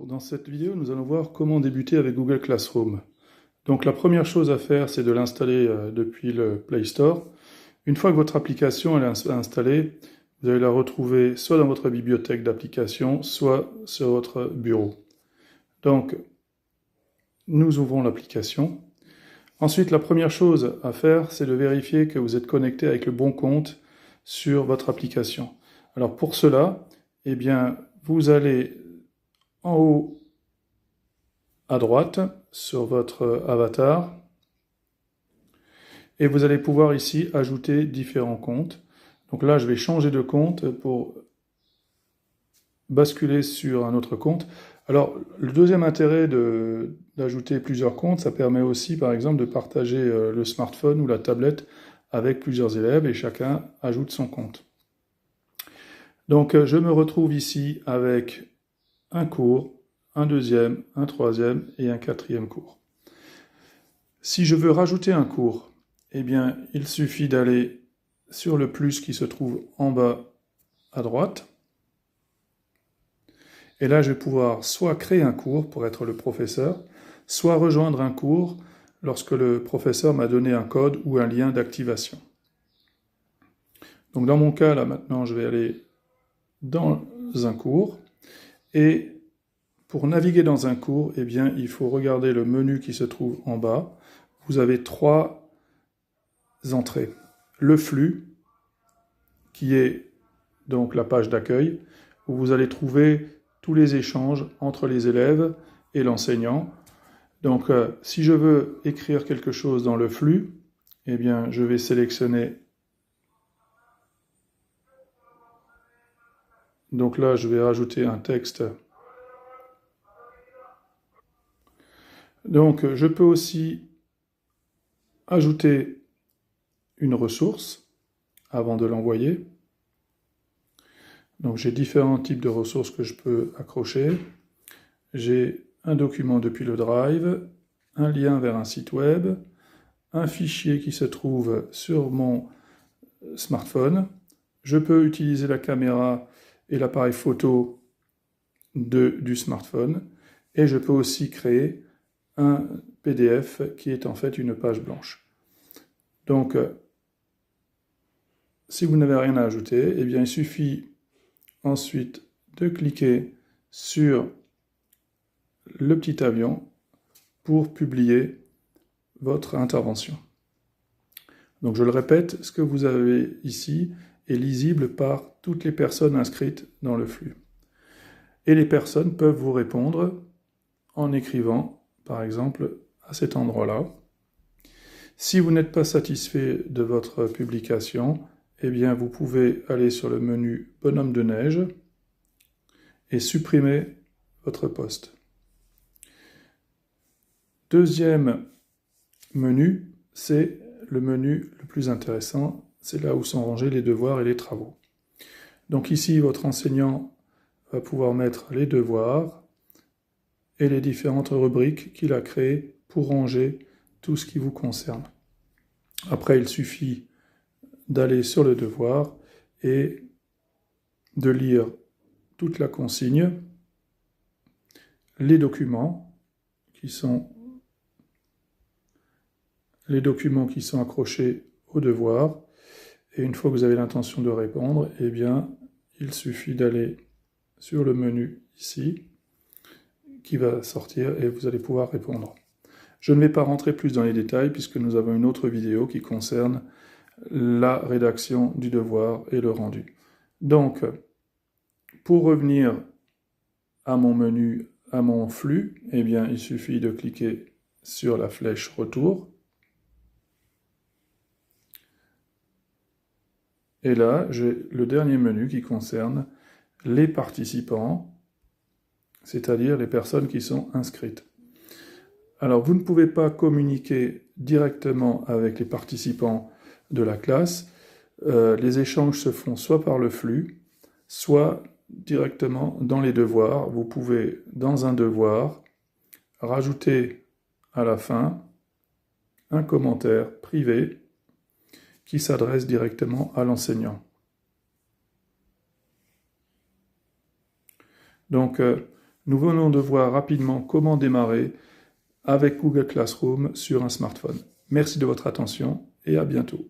Bonjour, dans cette vidéo nous allons voir comment débuter avec Google Classroom. Donc la première chose à faire c'est de l'installer depuis le Play Store. Une fois que votre application est installée, vous allez la retrouver soit dans votre bibliothèque d'applications, soit sur votre bureau. Donc nous ouvrons l'application. Ensuite la première chose à faire c'est de vérifier que vous êtes connecté avec le bon compte sur votre application. Alors pour cela, eh bien, vous allez en haut à droite sur votre avatar et vous allez pouvoir ici ajouter différents comptes. Donc là je vais changer de compte pour basculer sur un autre compte. Alors le deuxième intérêt d'ajouter plusieurs comptes, ça permet aussi par exemple de partager le smartphone ou la tablette avec plusieurs élèves et chacun ajoute son compte. Donc je me retrouve ici avec un cours, un deuxième, un troisième et un quatrième cours. Si je veux rajouter un cours, eh bien, il suffit d'aller sur le plus qui se trouve en bas à droite. Et là, je vais pouvoir soit créer un cours pour être le professeur, soit rejoindre un cours lorsque le professeur m'a donné un code ou un lien d'activation. Donc dans mon cas, là maintenant, je vais aller dans un cours et pour naviguer dans un cours, eh bien, il faut regarder le menu qui se trouve en bas. Vous avez trois entrées. Le flux, qui est donc la page d'accueil, où vous allez trouver tous les échanges entre les élèves et l'enseignant. Donc, si je veux écrire quelque chose dans le flux, eh bien, je vais sélectionner. Donc là, je vais rajouter un texte. Donc, je peux aussi ajouter une ressource avant de l'envoyer. Donc, j'ai différents types de ressources que je peux accrocher. J'ai un document depuis le Drive, un lien vers un site web, un fichier qui se trouve sur mon smartphone. Je peux utiliser la caméra et l'appareil photo du smartphone. Et je peux aussi créer un PDF qui est en fait une page blanche. Donc, si vous n'avez rien à ajouter, eh bien, il suffit ensuite de cliquer sur le petit avion pour publier votre intervention. Donc, je le répète, ce que vous avez ici est lisible par toutes les personnes inscrites dans le flux. Et les personnes peuvent vous répondre en écrivant, par exemple, à cet endroit-là. Si vous n'êtes pas satisfait de votre publication, eh bien, vous pouvez aller sur le menu bonhomme de neige et supprimer votre post. Deuxième menu, c'est le menu le plus intéressant, c'est là où sont rangés les devoirs et les travaux. Donc ici, votre enseignant va pouvoir mettre les devoirs et les différentes rubriques qu'il a créées pour ranger tout ce qui vous concerne. Après, il suffit d'aller sur le devoir et de lire toute la consigne, les documents qui sont accrochés au devoir. Et une fois que vous avez l'intention de répondre, eh bien, il suffit d'aller sur le menu ici, qui va sortir et vous allez pouvoir répondre. Je ne vais pas rentrer plus dans les détails puisque nous avons une autre vidéo qui concerne la rédaction du devoir et le rendu. Donc, pour revenir à mon menu, à mon flux, eh bien, il suffit de cliquer sur la flèche retour. Et là, j'ai le dernier menu qui concerne les participants, c'est-à-dire les personnes qui sont inscrites. Alors, vous ne pouvez pas communiquer directement avec les participants de la classe. Les échanges se font soit par le flux, soit directement dans les devoirs. Vous pouvez, dans un devoir, rajouter à la fin un commentaire privé qui s'adresse directement à l'enseignant. Donc, Nous venons de voir rapidement comment démarrer avec Google Classroom sur un smartphone. Merci de votre attention et à bientôt.